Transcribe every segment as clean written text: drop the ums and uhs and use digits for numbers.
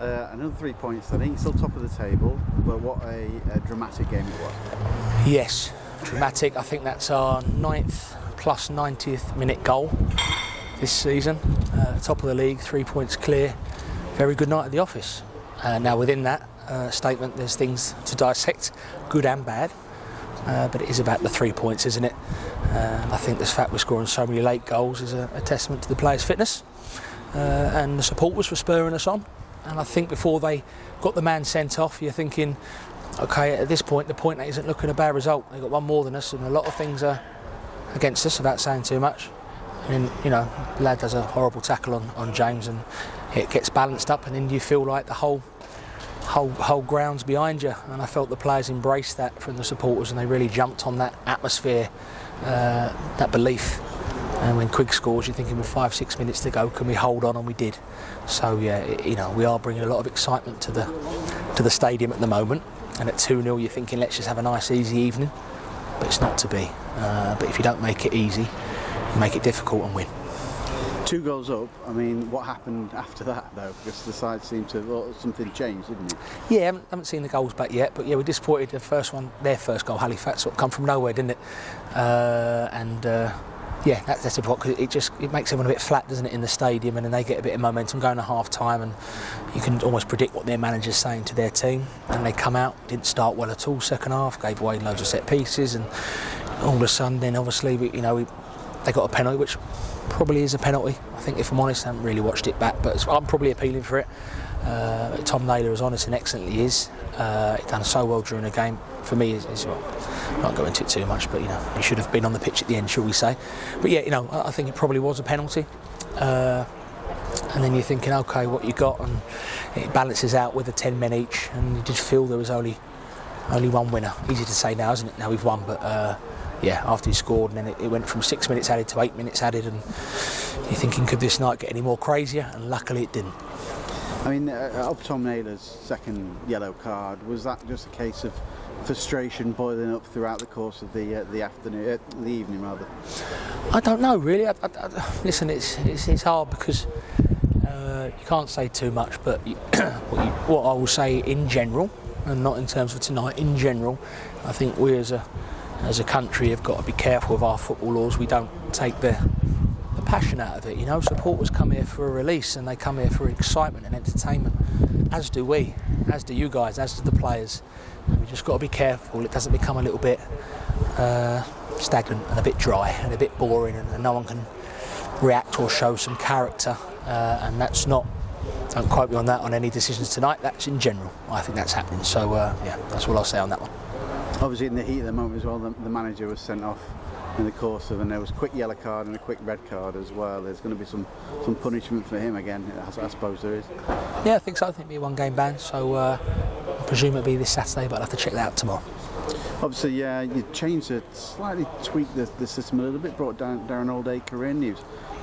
Another 3 points. I think still top of the table, but what a dramatic game it was. Yes, dramatic. I think that's our 9th plus 90th minute goal this season. Top of the league, 3 points clear. Very good night at the office. Now within that statement, there's things to dissect, good and bad. But it is about the 3 points, isn't it? I think the fact we're scoring so many late goals is a testament to the players' fitness and the supporters for spurring us on. And I think before they got the man sent off, you're thinking, OK, at this point, the point 8 isn't looking a bad result. They've got one more than us, and a lot of things are against us, without saying too much. And, you know, the lad does a horrible tackle on James, and it gets balanced up, and then you feel like the whole ground's behind you. And I felt the players embraced that from the supporters, and they really jumped on that atmosphere, that belief. And when Quigg scores, you're thinking with 5-6 minutes to go, can we hold on? And we did. So yeah, you know, we are bringing a lot of excitement to the stadium at the moment. And at 2-0, you're thinking, let's just have a nice, easy evening. But it's not to be. But if you don't make it easy, you make it difficult and win. 2 goals up. I mean, what happened after that, though? Because the side seemed to, well, something changed, didn't it? Yeah, haven't seen the goals back yet, but yeah, we're disappointed. The first one, their first goal, Halifax, sort of come from nowhere, didn't it? Yeah, that's important, because it makes everyone a bit flat, doesn't it, in the stadium, and then they get a bit of momentum going to half time, and you can almost predict what their manager's saying to their team. And they come out, didn't start well at all second half, gave away loads of set pieces, and all of a sudden, then obviously, they got a penalty, which probably is a penalty. I think, if I'm honest, I haven't really watched it back, but I'm probably appealing for it. Tom Naylor, as honest and excellent he is, he's done so well during the game. For me, as well, I won't go into it too much, but he should have been on the pitch at the end, shall we say? But yeah, I think it probably was a penalty. And then you're thinking, okay, what you got, and it balances out with the 10 men each, and you just feel there was only one winner. Easy to say now, isn't it? Now we've won, but yeah, after he scored, and then it went from 6 minutes added to 8 minutes added, and you're thinking, could this night get any more crazier? And luckily it didn't. I mean, of Tom Naylor's second yellow card, was that just a case of frustration boiling up throughout the course of the afternoon, the evening rather? I don't know really. Listen, it's hard because you can't say too much, but what I will say in general, and not in terms of tonight, in general, I think we as a country have got to be careful of our football laws. We don't take the passion out of it. Supporters come here for a release, and they come here for excitement and entertainment, as do we, as do you guys, as do the players. And we just got to be careful it doesn't become a little bit stagnant and a bit dry and a bit boring, and no one can react or show some character, and that's not, don't quote me on that, on any decisions tonight, that's in general. I think that's happening. So yeah, that's all I'll say on that one. Obviously in the heat of the moment as well, the manager was sent off in the course of, and there was a quick yellow card and a quick red card as well. There's going to be some punishment for him again, I suppose there is. Yeah, I think so. I think it'll be a 1-game ban, so I presume it'll be this Saturday, but I'll have to check that out tomorrow. Obviously, you changed it, slightly tweaked the system a little bit, brought Darren Oldacre in. You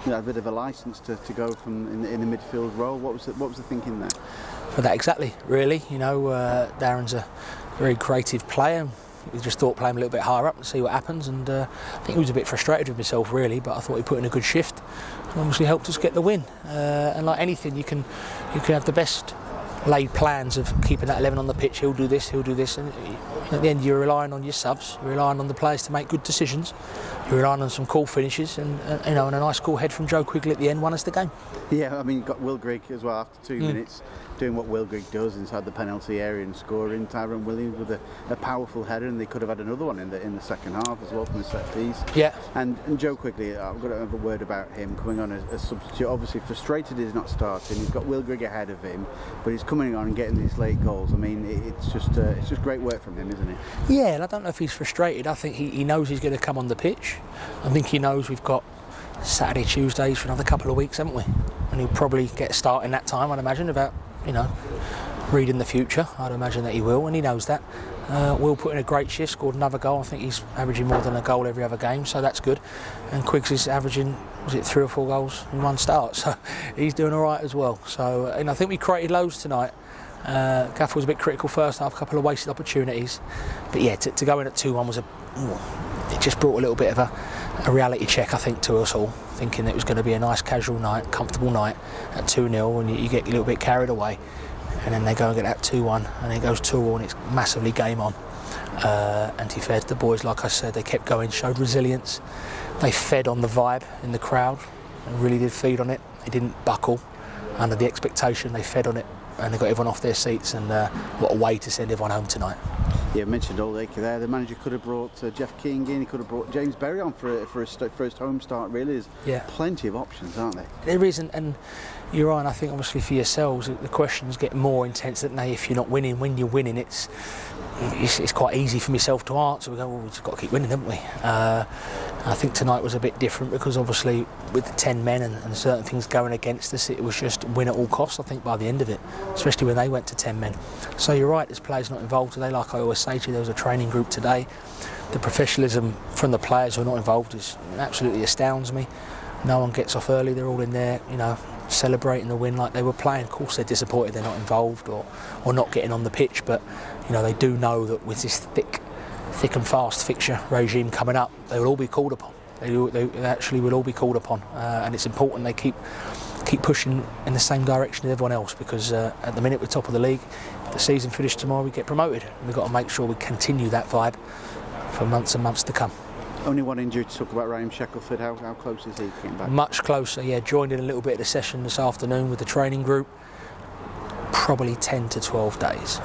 had a bit of a licence to go from in the midfield role. What was the thinking there? For that, exactly, really. Darren's a very creative player. We just thought play him a little bit higher up and see what happens, and I think he was a bit frustrated with himself really, but I thought he put in a good shift and obviously helped us get the win. And like anything, you can have the best laid plans of keeping that 11 on the pitch. He'll do this, and at the end you're relying on your subs, you're relying on the players to make good decisions, you're relying on some cool finishes, and and a nice cool head from Joe Quigley at the end won us the game. Yeah, I mean, got Will Grigg as well after 2 minutes, doing what Will Grigg does inside the penalty area and scoring. Tyrone Williams with a powerful header, and they could have had another one in the second half as well from the set piece. Yeah. And Joe Quigley, I've got to have a word about him coming on as substitute. Obviously frustrated he's not starting. He's got Will Grigg ahead of him, but he's coming on and getting these late goals. I mean, it's just great work from him, isn't it? Yeah, and I don't know if he's frustrated. I think he knows he's going to come on the pitch. I think he knows we've got Saturday, Tuesdays for another couple of weeks, haven't we? And he'll probably get a start in that time, I'd imagine, about, reading the future. I'd imagine that he will, and he knows that. Will put in a great shift, scored another goal. I think he's averaging more than a goal every other game, so that's good. And Quiggs is averaging, 3 or 4 goals in one start, so he's doing all right as well. So, I think we created loads tonight. Gaffer was a bit critical first half, a couple of wasted opportunities. But yeah, to go in at 2-1 it just brought a little bit of a reality check, I think, to us all, thinking it was going to be a nice casual night, comfortable night at 2-0, and you get a little bit carried away. and then they go and get that 2-1, and it goes 2-2, and it's massively game on. And to be fair to the boys, like I said, they kept going, showed resilience. They fed on the vibe in the crowd. They really did feed on it. They didn't buckle under the expectation. They fed on it, and they got everyone off their seats. And what a way to send everyone home tonight. Yeah, I mentioned Old Acre there. The manager could have brought Jeff King in. He could have brought James Berry on for his first home start. Really, there's plenty of options, aren't there? There isn't, and you're right. I think obviously for yourselves, the questions get more intense. That now, if you're not winning, when you're winning, it's quite easy for myself to answer. We go, well, we've just got to keep winning, haven't we? I think tonight was a bit different because obviously with the 10 men and certain things going against us, it was just win at all costs, I think, by the end of it, especially when they went to 10 men. So you're right, there's players not involved today. Like I always say to you, there was a training group today. The professionalism from the players who are not involved is absolutely astounds me. No one gets off early, they're all in there, you know, celebrating the win like they were playing. Of course they're disappointed they're not involved or not getting on the pitch, but you know, they do know that with this thick and fast fixture regime coming up, they will all be called upon. They actually will all be called upon, and it's important they keep pushing in the same direction as everyone else, because at the minute we're top of the league. If the season finished tomorrow, we get promoted, and we've got to make sure we continue that vibe for months and months to come. Only one injury to talk about, Raheem Shackelford. How close is he getting back? Much closer, yeah. Joined in a little bit of the session this afternoon with the training group. Probably 10 to 12 days.